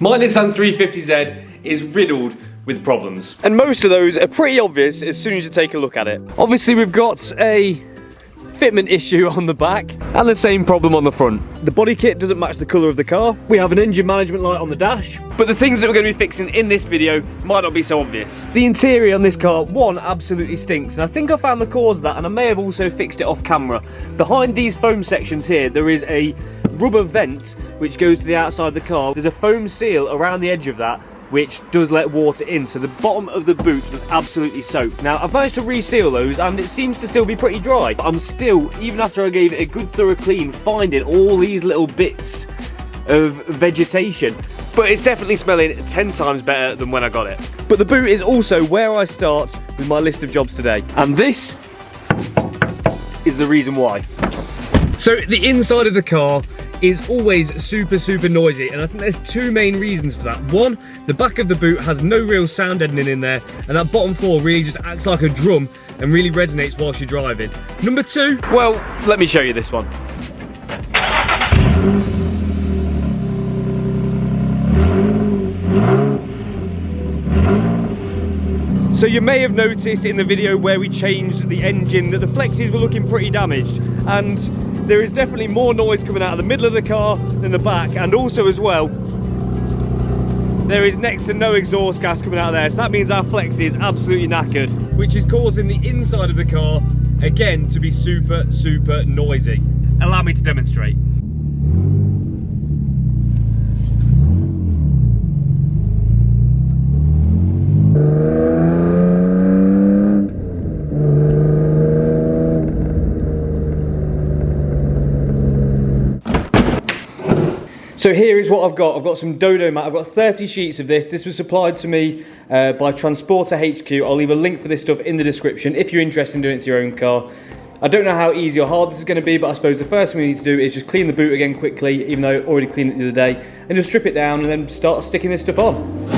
My Nissan 350Z is riddled with problems. And most of those are pretty obvious as soon as you take a look at it. Obviously we've got a fitment issue on the back and the same problem on the front. The body kit doesn't match the colour of the car. We have an engine management light on the dash. But the things that we're going to be fixing in this video might not be so obvious. The interior on this car, one, absolutely stinks. And I think I found the cause of that, and I may have also fixed it off camera. Behind these foam sections here, there is a rubber vent which goes to the outside of the car. There's a foam seal around the edge of that which does let water in, so the bottom of the boot was absolutely soaked. Now I've managed to reseal those and it seems to still be pretty dry. I'm still, even after I gave it a good thorough clean, finding all these little bits of vegetation, but it's definitely smelling 10 times better than when I got it. But the boot is also where I start with my list of jobs today, and this is the reason why. So the inside of the car is always super noisy, and I think there's two main reasons for that. One, the back of the boot has no real sound deadening in there, and that bottom floor really just acts like a drum and really resonates whilst you're driving. Number two, well, let me show you this one. So you may have noticed in the video where we changed the engine that the flexes were looking pretty damaged, and there is definitely more noise coming out of the middle of the car than the back, and also as well there is next to no exhaust gas coming out of there, so that means our flexi is absolutely knackered, which is causing the inside of the car again to be super noisy. Allow me to demonstrate. So here is what I've got. I've got some Dodo mat. I've got 30 sheets of this. This was supplied to me by Transporter HQ. I'll leave a link for this stuff in the description if you're interested in doing it to your own car. I don't know how easy or hard this is going to be, but I suppose the first thing we need to do is just clean the boot again quickly, even though I already cleaned it the other day, and just strip it down and then start sticking this stuff on.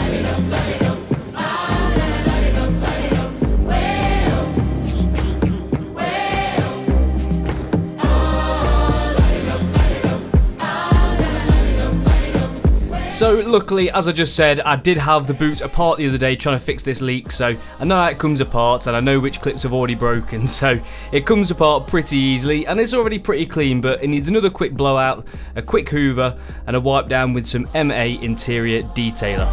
So luckily, as I just said, I did have the boot apart the other day trying to fix this leak, so I know how it comes apart and I know which clips have already broken, so it comes apart pretty easily and it's already pretty clean, but it needs another quick blowout, a quick hoover and a wipe down with some MA interior detailer.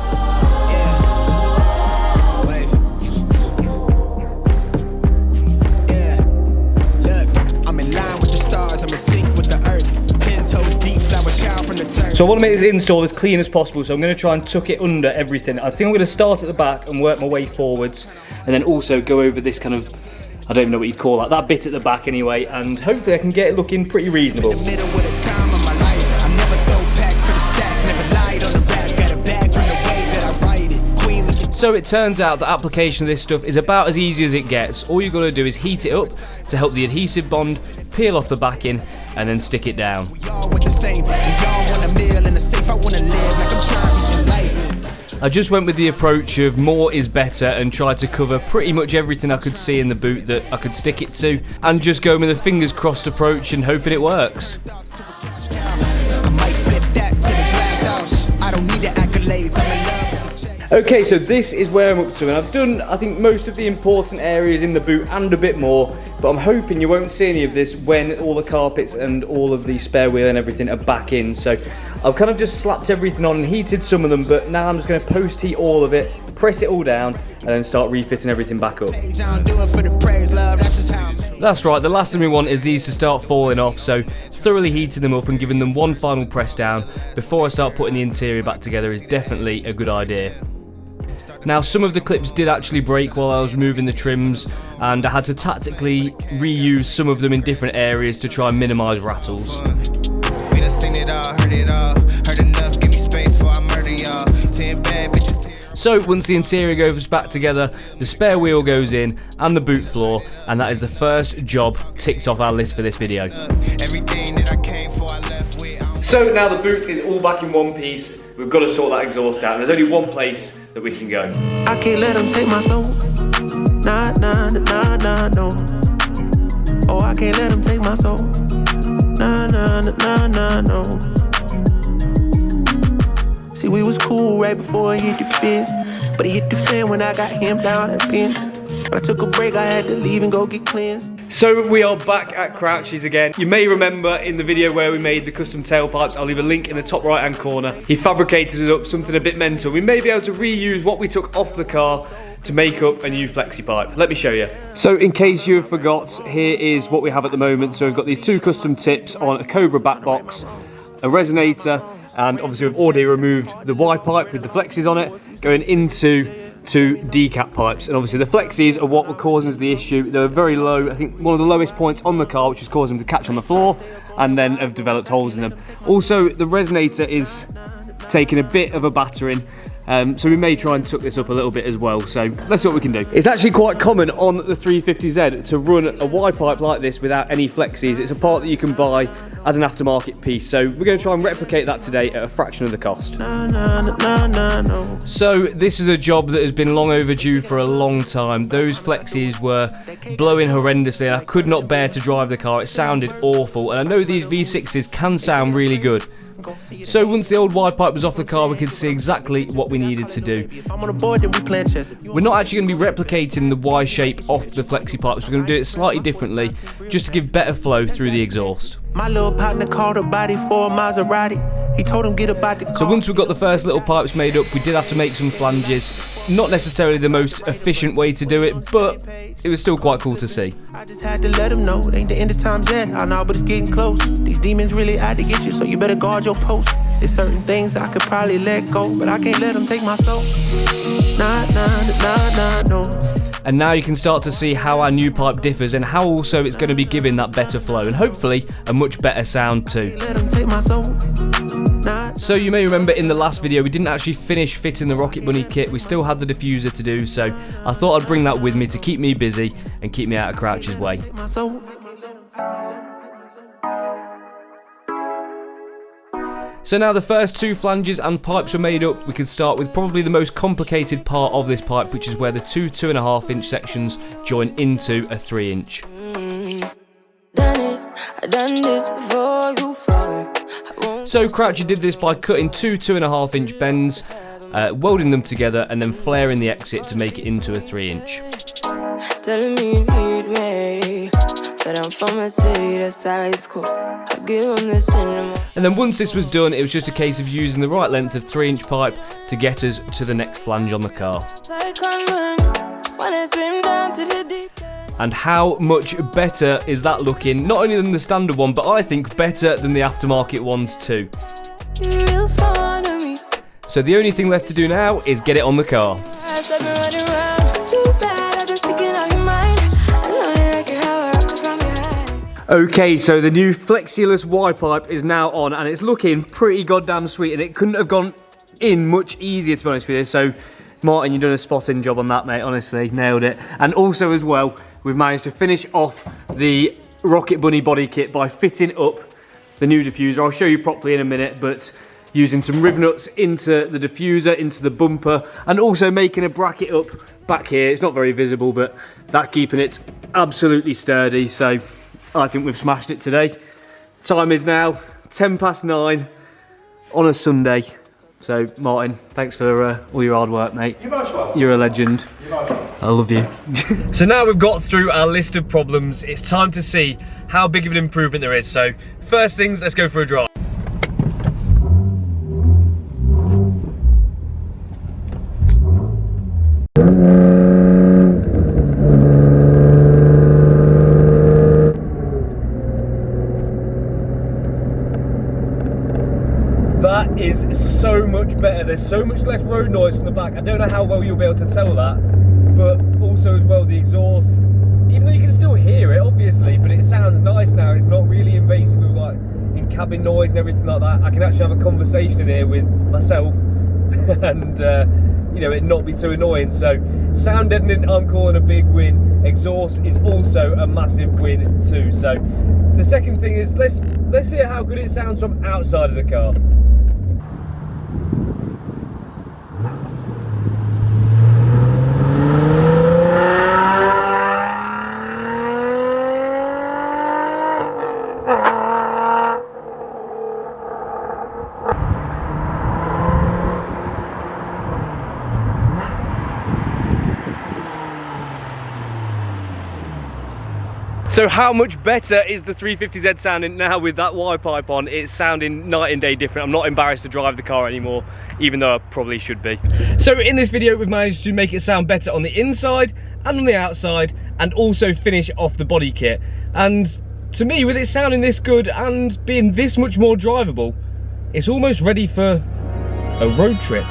So I want to make this install as clean as possible, so I'm going to try and tuck it under everything. I think I'm going to start at the back and work my way forwards, and then also go over this kind of, I don't even know what you'd call that bit at the back anyway, and hopefully I can get it looking pretty reasonable. So it turns out the application of this stuff is about as easy as it gets. All you've got to do is heat it up to help the adhesive bond, peel off the backing, and then stick it down. I just went with the approach of more is better and tried to cover pretty much everything I could see in the boot that I could stick it to, and just going with a fingers crossed approach and hoping it works. Okay, so this is where I'm up to, and I've done, I think, most of the important areas in the boot and a bit more, but I'm hoping you won't see any of this when all the carpets and all of the spare wheel and everything are back in. So I've kind of just slapped everything on and heated some of them, but now I'm just going to post heat all of it, press it all down, and then start refitting everything back up. That's right, the last thing we want is these to start falling off, so thoroughly heating them up and giving them one final press down before I start putting the interior back together is definitely a good idea. Now, some of the clips did actually break while I was removing the trims, and I had to tactically reuse some of them in different areas to try and minimise rattles. So once the interior goes back together, the spare wheel goes in and the boot floor, and that is the first job ticked off our list for this video. So now the boot is all back in one piece. We've got to sort that exhaust out. There's only one place that we can go. I can't let them take my soul. Nah, nah, nah, nah, no. Oh, I can't let them take my soul. Nah, nah, nah, nah, no. See, we was cool right before it hit the fence, but it hit the fan when I got him down at the bench. But I took a break, I had to leave and go get cleansed. So we are back at Crouch's again. You may remember in the video where we made the custom tailpipes, I'll leave a link in the top right hand corner. He fabricated it up, something a bit mental. We may be able to reuse what we took off the car to make up a new flexi pipe. Let me show you. So in case you forgot, here is what we have at the moment. So we've got these two custom tips on a Cobra back box, a resonator, and obviously we've already removed the Y pipe with the flexis on it, going into two decap pipes. And obviously the flexis are what were causing us the issue. They were very low, I think one of the lowest points on the car, which was causing them to catch on the floor and then have developed holes in them. Also, the resonator is taking a bit of a battering. So we may try and tuck this up a little bit as well, so let's see what we can do. It's actually quite common on the 350Z to run a Y pipe like this without any flexis. It's a part that you can buy as an aftermarket piece, so we're going to try and replicate that today at a fraction of the cost. So this is a job that has been long overdue for a long time. Those flexis were blowing horrendously and I could not bear to drive the car. It sounded awful, and I know these V6s can sound really good. So once the old Y pipe was off the car, we could see exactly what we needed to do. We're not actually going to be replicating the Y shape off the flexi pipes. We're going to do it slightly differently, just to give better flow through the exhaust. My little partner called a body for a Maserati. He told him get about the car. So once we've got the first little pipes made up, we did have to make some flanges. Not necessarily the most efficient way to do it, but it was still quite cool to see. I just had to let him know it ain't the end of times yet. I know, but it's getting close. These demons really out to get you, so you better guard your post. There's certain things I could probably let go, but I can't let them take my soul. Nah, nah, nah, nah, no. And now you can start to see how our new pipe differs and how also it's going to be giving that better flow and hopefully a much better sound too. So you may remember in the last video we didn't actually finish fitting the Rocket Bunny kit. We still had the diffuser to do, so I thought I'd bring that with me to keep me busy and keep me out of Crouch's way. So now the first two flanges and pipes were made up, we could start with probably the most complicated part of this pipe, which is where the two 2.5 inch sections join into a 3 inch. So Crouchy did this by cutting two 2.5 inch bends, welding them together and then flaring the exit to make it into a 3 inch. Telling me you need me, but I'm from a city that's high school. I give them this cinema. And then once this was done, it was just a case of using the right length of 3 inch pipe to get us to the next flange on the car. And how much better is that looking? Not only than the standard one, but I think better than the aftermarket ones too. So the only thing left to do now is get it on the car. Okay, so the new flexiless Y pipe is now on and it's looking pretty goddamn sweet, and it couldn't have gone in much easier, to be honest with you. So Martin, you've done a spot-in job on that, mate, honestly, nailed it. And also as well, we've managed to finish off the Rocket Bunny body kit by fitting up the new diffuser. I'll show you properly in a minute, but using some riv nuts into the diffuser, into the bumper, and also making a bracket up back here. It's not very visible, but that's keeping it absolutely sturdy. So I think we've smashed it today. Time is now 9:10 on a Sunday. So Martin, thanks for all your hard work, mate. You're most welcome. You're a legend. You're most welcome. I love you. So now we've got through our list of problems, it's time to see how big of an improvement there is. So first things, let's go for a drive. That is so much better. There's so much less road noise from the back. I don't know how well you'll be able to tell that, but also as well the exhaust, even though you can still hear it obviously, but it sounds nice now. It's not really invasive with like in-cabin noise and everything like that. I can actually have a conversation in here with myself and you know, it not be too annoying. So sound deadening I'm calling a big win. Exhaust is also a massive win too. So the second thing is let's hear how good it sounds from outside of the car. So how much better is the 350Z sounding now with that wire pipe on? It's sounding night and day different. I'm not embarrassed to drive the car anymore, even though I probably should be. So in this video, we've managed to make it sound better on the inside and on the outside, and also finish off the body kit. And to me, with it sounding this good and being this much more drivable, it's almost ready for a road trip.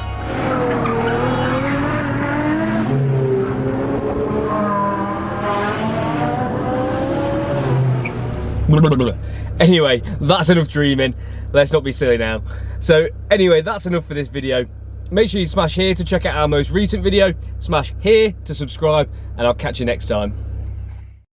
Anyway, that's enough dreaming. Let's not be silly now. So anyway, that's enough for this video. Make sure you smash here to check out our most recent video, smash here to subscribe, and I'll catch you next time.